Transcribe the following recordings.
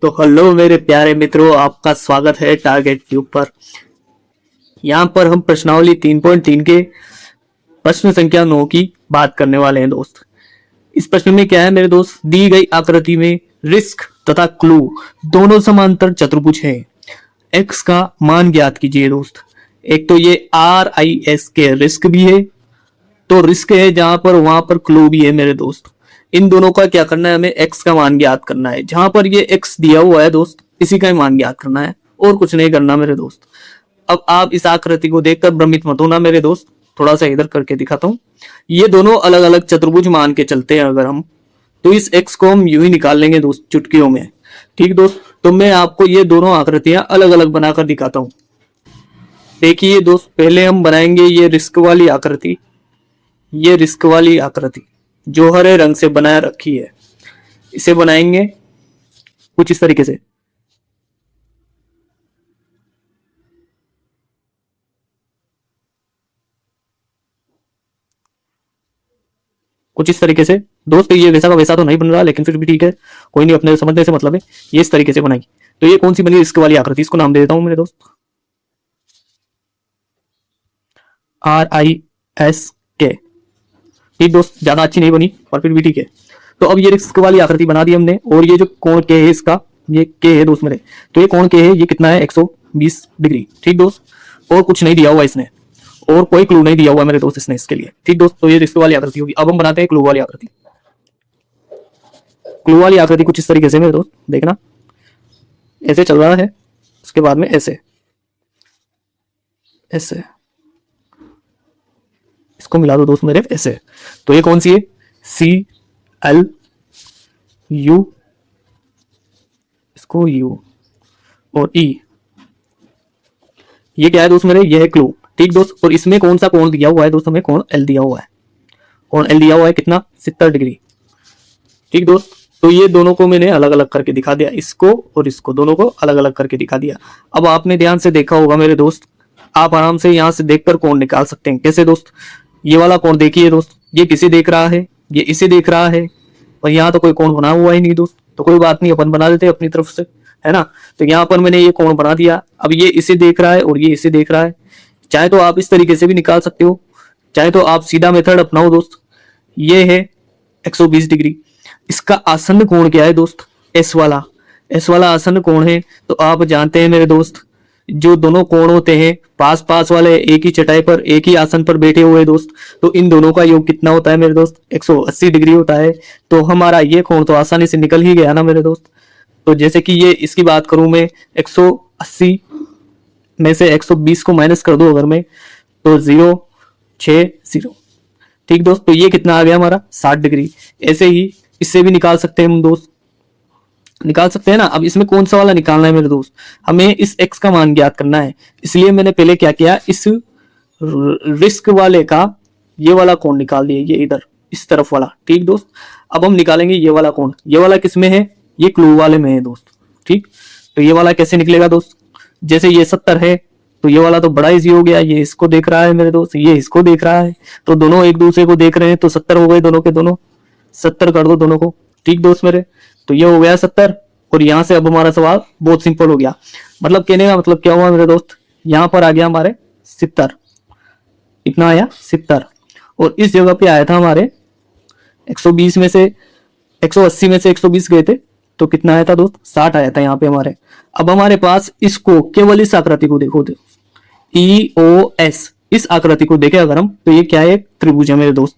तो हेलो मेरे प्यारे मित्रों, आपका स्वागत है टारगेट ट्यूब पर। यहाँ पर हम प्रश्नावली 3.3 के प्रश्न संख्या 9 की बात करने वाले हैं दोस्त। इस प्रश्न में क्या है मेरे दोस्त, दी गई आकृति में रिस्क तथा क्लू दोनों समांतर चतुर्भुज हैं। एक्स का मान ज्ञात कीजिए दोस्त। एक तो ये RIS के रिस्क भी है, तो रिस्क है जहां पर, वहां पर क्लू भी है मेरे दोस्त। इन दोनों का क्या करना है, हमें एक्स का मान ज्ञात करना है। जहां पर ये एक्स दिया हुआ है दोस्त, इसी का ही मान ज्ञात करना है और कुछ नहीं करना मेरे दोस्त। अब आप इस आकृति को देखकर भ्रमित मत होना मेरे दोस्त। थोड़ा सा इधर करके दिखाता हूं। ये दोनों अलग अलग चतुर्भुज मान के चलते हैं अगर हम, तो इस एक्स को हम यूं ही निकाल लेंगे दोस्त, चुटकियों में। ठीक दोस्त, तो मैं आपको ये दोनों आकृतियां अलग अलग बनाकर दिखाता हूं। देखिए दोस्त, पहले हम बनाएंगे ये रिस्क वाली आकृति। ये रिस्क वाली आकृति जो हरे रंग से बनाया रखी है, इसे बनाएंगे कुछ इस तरीके से। कुछ इस तरीके से दोस्त। ये वैसा का वैसा तो नहीं बन रहा, लेकिन फिर भी ठीक है, कोई नहीं, अपने समझने से मतलब है। ये इस तरीके से बनाई। तो ये कौन सी बनी, रिस्क वाली आकृति। इसको नाम दे देता हूं मेरे दोस्त, RIS ठीक दोस्त, ज्यादा अच्छी नहीं बनी पर फिर भी ठीक है। तो अब ये रिस्क वाली आकृति बना दी हमने, और ये जो कोण के है इसका, ये के है दोस्त मेरे, तो ये कोण के है, ये कितना है 120 डिग्री। ठीक दोस्त, और कुछ नहीं दिया हुआ इसने, और कोई क्लू नहीं दिया हुआ मेरे दोस्त इसने इसके लिए। ठीक दोस्त, तो ये रिस्क वाली आकृति होगी। अब हम बनाते हैं क्लू वाली आकृति। क्लू वाली आकृति कुछ इस तरीके से मेरे दोस्त, देखना ऐसे चल रहा है, उसके बाद में ऐसे ऐसे, इसको मिला दो दोस्त मेरे ऐसे। तो ये कौन सी है, CLU, इसको U और E। ये क्या है दोस्त मेरे, ये है क्लू। ठीक दोस्त, और इसमें कौन सा कोण दिया हुआ है दोस्त, हमें कोण L दिया हुआ है। कोण L दिया हुआ है कितना, 70 डिग्री। ठीक दोस्त, तो ये दोनों को मैंने अलग अलग करके दिखा दिया, इसको और इसको, दोनों को अलग अलग करके दिखा दिया। अब आपने ध्यान से देखा होगा मेरे दोस्त, आप आराम से यहां से देखकर कोण निकाल सकते हैं। कैसे दोस्त, ये वाला कोण देखिए दोस्त, ये किसे देख रहा है, ये इसे देख रहा है, और यहाँ तो कोई कोण बना हुआ ही नहीं दोस्त। तो कोई बात नहीं, अपन बना देते अपनी तरफ से, है ना। तो यहाँ पर मैंने ये कोण बना दिया। अब ये इसे देख रहा है और ये इसे देख रहा है। चाहे तो आप इस तरीके से भी निकाल सकते हो, चाहे तो आप सीधा मेथड अपनाओ दोस्त। ये है 120 डिग्री। इसका आसन्न कोण क्या है दोस्त, एस वाला आसन्न कोण है। तो आप जानते हैं मेरे दोस्त, जो दोनों कोण होते हैं पास पास वाले, एक ही चटाई पर, एक ही आसन पर बैठे हुए दोस्त, तो इन दोनों का योग कितना होता है मेरे दोस्त, 180 डिग्री होता है। तो हमारा ये कोण तो आसानी से निकल ही गया ना मेरे दोस्त। तो जैसे कि ये इसकी बात करूं मैं, 180 में से 120 को माइनस कर दो अगर मैं, तो 060। ठीक दोस्त, तो ये कितना आ गया हमारा, 60 डिग्री। ऐसे ही इससे भी निकाल सकते हैं हम दोस्त, निकाल सकते हैं ना। अब इसमें कौन सा वाला निकालना है मेरे दोस्त, हमें इस x का मान ज्ञात करना है। इसलिए मैंने पहले क्या किया, इस रिस्क वाले का ये वाला कोण निकाल दिया, ये इधर इस तरफ वाला। ठीक दोस्त, अब हम निकालेंगे ये वाला कोण। ये वाला किसमें है, ये क्लू वाले में है दोस्त। ठीक, तो ये वाला कैसे निकलेगा दोस्त, जैसे ये 70 है, तो ये वाला तो बड़ा इजी हो गया। ये इसको देख रहा है मेरे दोस्त, ये इसको देख रहा है, तो दोनों एक दूसरे को देख रहे हैं, तो 70 हो गए दोनों के दोनों। 70 कर दो दोनों को। ठीक दोस्त मेरे, तो ये हो गया 70। और यहां से अब हमारा सवाल बहुत सिंपल हो गया। मतलब कहने का मतलब क्या हुआ मेरे दोस्त, यहां पर आ गया हमारे 70, इतना आया 70, और इस जगह पे आया था हमारे 120 में से, 180 में से 120 गए थे, तो कितना आया था दोस्त, 60 आया था यहाँ पे हमारे। अब हमारे पास इसको, केवल इस आकृति को देखो, EOS, इस आकृति को देखे अगर हम, तो ये क्या है, त्रिभुज है मेरे दोस्त।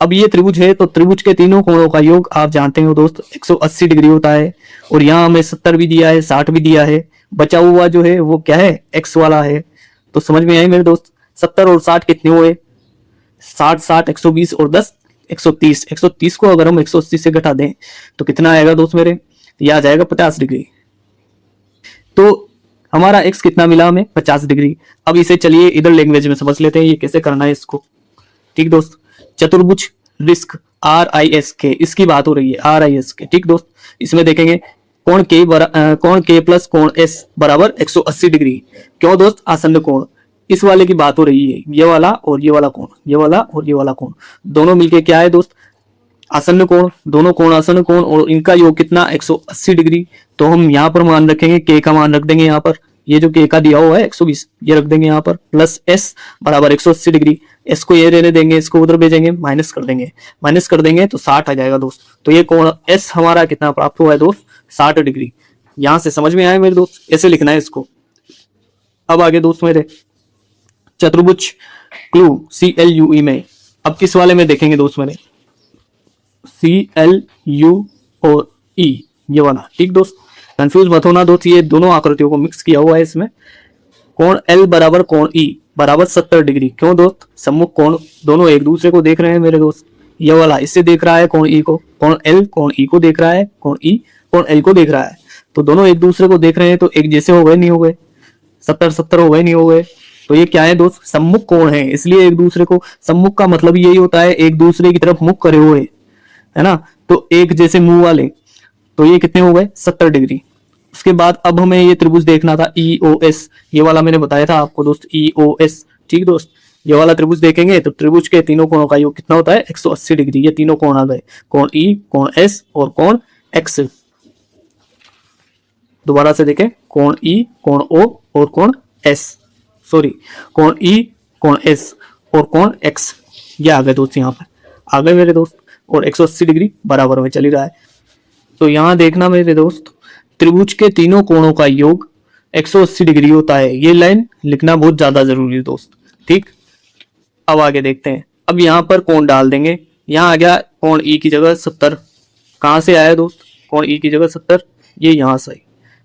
अब ये त्रिभुज है, तो त्रिभुज के तीनों कोणों का योग आप जानते हो दोस्त 180 डिग्री होता है। और यहाँ हमें 70 भी दिया है, 60 भी दिया है, बचा हुआ जो है वो क्या है, x वाला है। तो समझ में आई मेरे दोस्त, 70 और 60 कितने हुए, 60 120 और 10 130। 130 को अगर हम 180 से घटा दें तो कितना आएगा दोस्त मेरे, ये आ जाएगा 50 डिग्री। तो हमारा x कितना मिला हमें, 50 डिग्री। अब इसे चलिए इधर लैंग्वेज में समझ लेते हैं, ये कैसे करना है इसको। ठीक दोस्त, चतुर्भुज रिस्क RIS के, इसकी बात हो रही है, RIS के। ठीक दोस्त, इसमें देखेंगे कोण K प्लस कोण S बराबर 180 डिग्री। क्यों दोस्त, आसन्न कोण, इस वाले की बात हो रही है, ये वाला और ये वाला कोण, ये वाला और ये वाला कोण, दोनों मिलके क्या है दोस्त, आसन्न कोण, दोनों कोण आसन्न कोण और इनका योग कितना 180 डिग्री। तो हम यहाँ पर मान रखेंगे के का मान रख देंगे यहाँ पर, ये जो के का दिया हुआ है 120 ये रख देंगे यहाँ पर, प्लस एस बराबर 180 डिग्री। एस को ये रहने देंगे, इसको उधर भेजेंगे, माइनस कर देंगे, माइनस कर देंगे तो 60 आ जाएगा दोस्त। तो ये कोण एस हमारा कितना प्राप्त हुआ है दोस्त 60 डिग्री। यहां से समझ में आया मेरे दोस्त, ऐसे लिखना है इसको। अब आगे दोस्त मेरे चतुर्भुज क्लू CLUE में, अब किस वाले में देखेंगे दोस्त मेरे, CLU और E ये वाला, ठीक दोस्त, कंफ्यूज मत होना दोस्त, ये दोनों आकृतियों को मिक्स किया हुआ है इसमें। कोण L बराबर कोण E बराबर 70 डिग्री। क्यों दोस्त, सम्मुख कोण दोनों एक दूसरे को देख रहे हैं मेरे दोस्त। ये वाला इससे देख रहा है कोण E को, कोण L कोण E को देख रहा है, कोण E कोण L को देख रहा है। तो दोनों एक दूसरे को देख रहे हैं तो एक जैसे हो गए नहीं हो गए, 70-70 हो गए नहीं हो गए। तो ये क्या है दोस्त, सम्मुख कोण है, इसलिए एक दूसरे को, सम्मुख का मतलब यही होता है एक दूसरे की तरफ मुख करे हुए, है ना। तो एक जैसे मुंह वाले, तो ये कितने हो गए 70 डिग्री। उसके बाद अब हमें ये त्रिभुज देखना था EOS, ये वाला मैंने बताया था आपको दोस्त EOS, ठीक दोस्त। ये वाला त्रिभुज देखेंगे तो त्रिभुज के तीनों कोणों का योग कितना होता है 180 डिग्री। ये तीनों कोण आ गए, कोण E, कोण S और कोण X। दोबारा से देखें, कोण E, कोण O और कोण S, सॉरी कोण E, कोण S और कोण X, ये आ गए दोस्त, यहाँ पर आ गए मेरे दोस्त। और 180 डिग्री बराबर में चली रहा है। तो यहां देखना मेरे दोस्त, त्रिभुज के तीनों कोणों का योग 180 डिग्री होता है। ये लाइन लिखना बहुत ज्यादा जरूरी है दोस्त, ठीक। अब आगे देखते हैं, अब यहाँ पर कोण डाल देंगे। यहाँ आ गया कोण E की जगह 70, कहां से आया दोस्त कोण E की जगह 70, ये यहां से,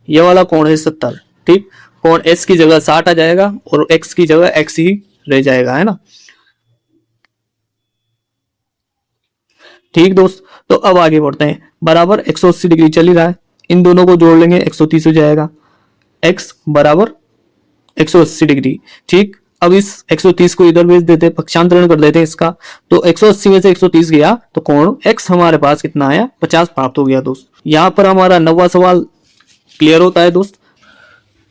ये वाला कोण है 70, ठीक। कोण S की जगह 60 आ जाएगा और X की जगह X ही रह जाएगा, है ना, ठीक दोस्त। तो अब आगे बढ़ते हैं, बराबर 180 डिग्री चल ही रहा है, इन दोनों को जोड़ लेंगे 130 हो जाएगा, x बराबर 180 डिग्री, ठीक। अब इस 130 को इधर भेज देते, पक्षांतरण कर देते इसका, तो 180 में से 130 गया तो कोण x हमारे पास कितना आया 50 प्राप्त हो गया दोस्त। यहाँ पर हमारा 9वां सवाल क्लियर होता है दोस्त।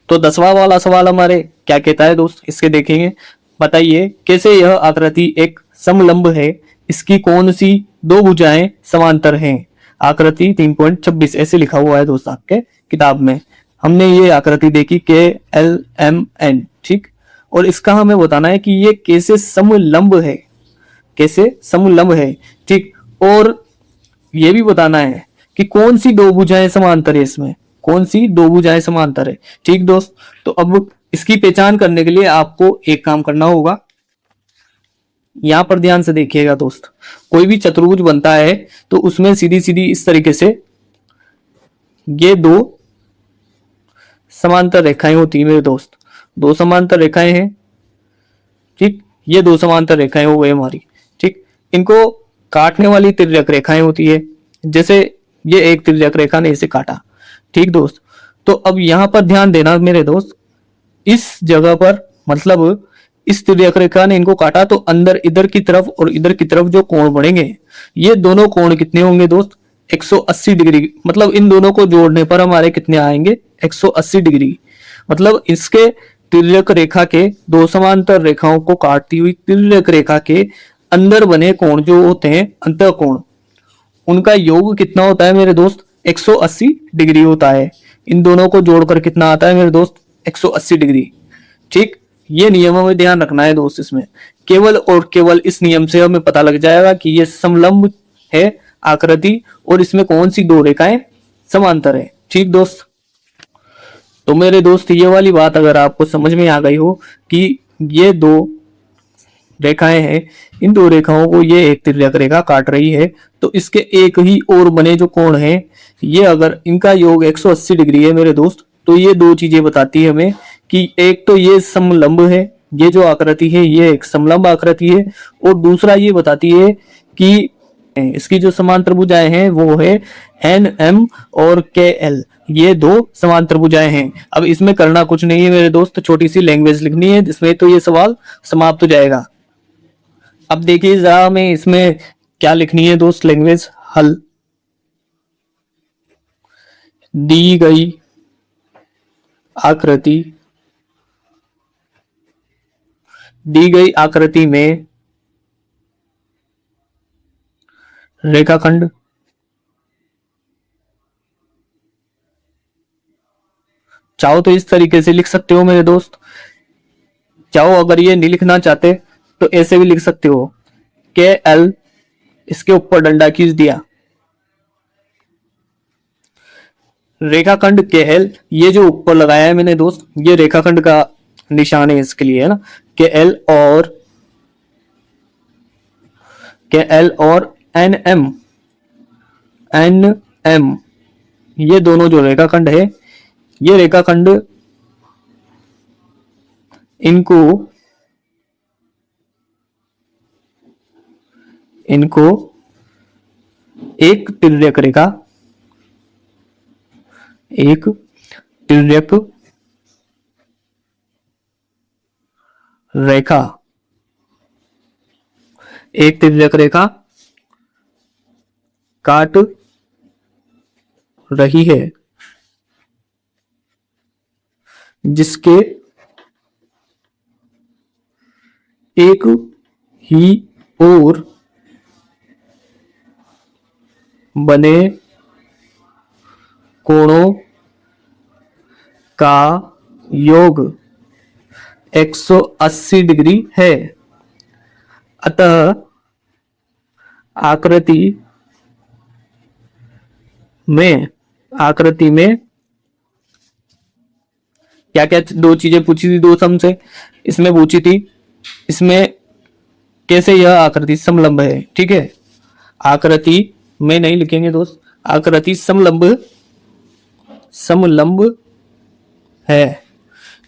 तो 10वां वाला सवाल हमारे क्या कहता है दोस्त, इसके देखेंगे। बताइए कैसे यह आकृति एक समलंब है, इसकी कौन सी दो भुजाएं समांतर हैं। आकृति 3.26 ऐसे लिखा हुआ है दोस्त आपके किताब में। हमने ये आकृति देखी KLMN, ठीक। और इसका हमें बताना है कि ये कैसे समलंब है, कैसे समलंब है, ठीक। और ये भी बताना है कि कौन सी दो भुजाएं समांतर है, इसमें कौन सी दो भुजाएं समांतर है, ठीक दोस्त। तो अब इसकी पहचान करने के लिए आपको एक काम करना होगा, यहां पर ध्यान से देखिएगा दोस्त। कोई भी चतुर्भुज बनता है तो उसमें सीधी सीधी इस तरीके से ये दो समांतर रेखाएं होती है मेरे दोस्त, दो समांतर रेखाएं हैं, ठीक। ये दो समांतर रेखाएं हो गई हमारी, ठीक। इनको काटने वाली तिर्यक रेखाएं होती है, जैसे ये एक तिर्यक रेखा ने इसे काटा, ठीक दोस्त। तो अब यहां पर ध्यान देना मेरे दोस्त, इस जगह पर मतलब इस तिर्यक रेखा ने इनको काटा तो अंदर इधर की तरफ और इधर की तरफ जो कोण बनेंगे, ये दोनों कोण कितने होंगे दोस्त 180 डिग्री। मतलब इन दोनों को जोड़ने पर हमारे कितने आएंगे 180 डिग्री। मतलब इसके तिर्यक रेखा के दो समांतर रेखाओं को काटती हुई तिर्यक रेखा के अंदर बने कोण जो होते हैं अंतः कोण, उनका योग कितना होता है मेरे दोस्त 180 डिग्री होता है। इन दोनों को जोड़कर कितना आता है मेरे दोस्त 180 डिग्री, ठीक। ये नियम हमें ध्यान रखना है दोस्त। इसमें केवल और केवल इस नियम से हमें पता लग जाएगा कि ये समलंब है आकृति और इसमें कौन सी दो रेखाएं समांतर है, ठीक दोस्त। तो मेरे दोस्त ये वाली बात अगर आपको समझ में आ गई हो कि ये दो रेखाएं हैं, इन दो रेखाओं को ये एक तिर्यक रेखा काट रही है, तो इसके एक ही और बने जो कोण है ये अगर इनका योग 180 डिग्री है मेरे दोस्त, तो ये दो चीजें बताती है हमें कि एक तो ये समलंब है, ये जो आकृति है ये एक समलंब आकृति है, और दूसरा ये बताती है कि इसकी जो समांतर भुजाएं हैं वो है NM और KL, ये दो समांतर भुजाएं हैं। अब इसमें करना कुछ नहीं है मेरे दोस्त, छोटी सी लैंग्वेज लिखनी है जिसमें तो ये सवाल समाप्त हो जाएगा। अब देखिए जरा हमें इसमें क्या लिखनी है दोस्त लैंग्वेज, हल। दी गई आकृति, दी गई आकृति में रेखाखंड चाहो तो इस तरीके से लिख सकते हो मेरे दोस्त। चाहो अगर ये नहीं लिखना चाहते तो ऐसे भी लिख सकते हो के एल, इसके ऊपर डंडा खींच दिया, रेखाखंड के एल, ये जो ऊपर लगाया है मैंने दोस्त, ये रेखाखंड का निशान है इसके लिए, है ना। के एल और एन एम, ये दोनों जो रेखाखंड है, ये रेखाखंड इनको एक तिर्यक रेखा काट रही है, जिसके एक ही ओर बने कोणों का योग 180 डिग्री है। अतः आकृति में क्या क्या दो चीजें पूछी थी दोस्त हमसे, इसमें पूछी थी, इसमें कैसे यह आकृति समलंब है, ठीक है। आकृति में नहीं लिखेंगे दोस्त, आकृति समलंब है,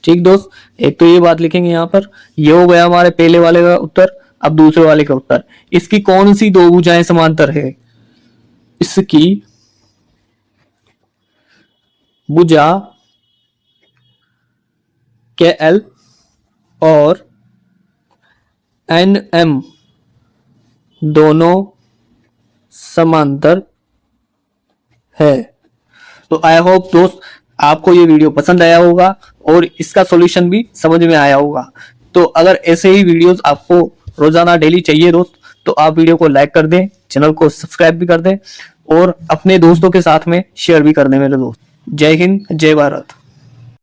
ठीक दोस्त। एक तो ये बात लिखेंगे यहाँ पर, ये हो गया हमारे पहले वाले का उत्तर। अब दूसरे वाले का उत्तर, इसकी कौन सी दो भुजाएं समांतर है? इसकी भुजा के एल और एन एम दोनों समांतर है। तो आई होप दोस्त आपको ये वीडियो पसंद आया होगा और इसका सॉल्यूशन भी समझ में आया होगा। तो अगर ऐसे ही वीडियोस आपको रोजाना डेली चाहिए दोस्त, तो आप वीडियो को लाइक कर दें, चैनल को सब्सक्राइब भी कर दें और अपने दोस्तों के साथ में शेयर भी कर दें मेरे दोस्त। जय हिंद, जय भारत।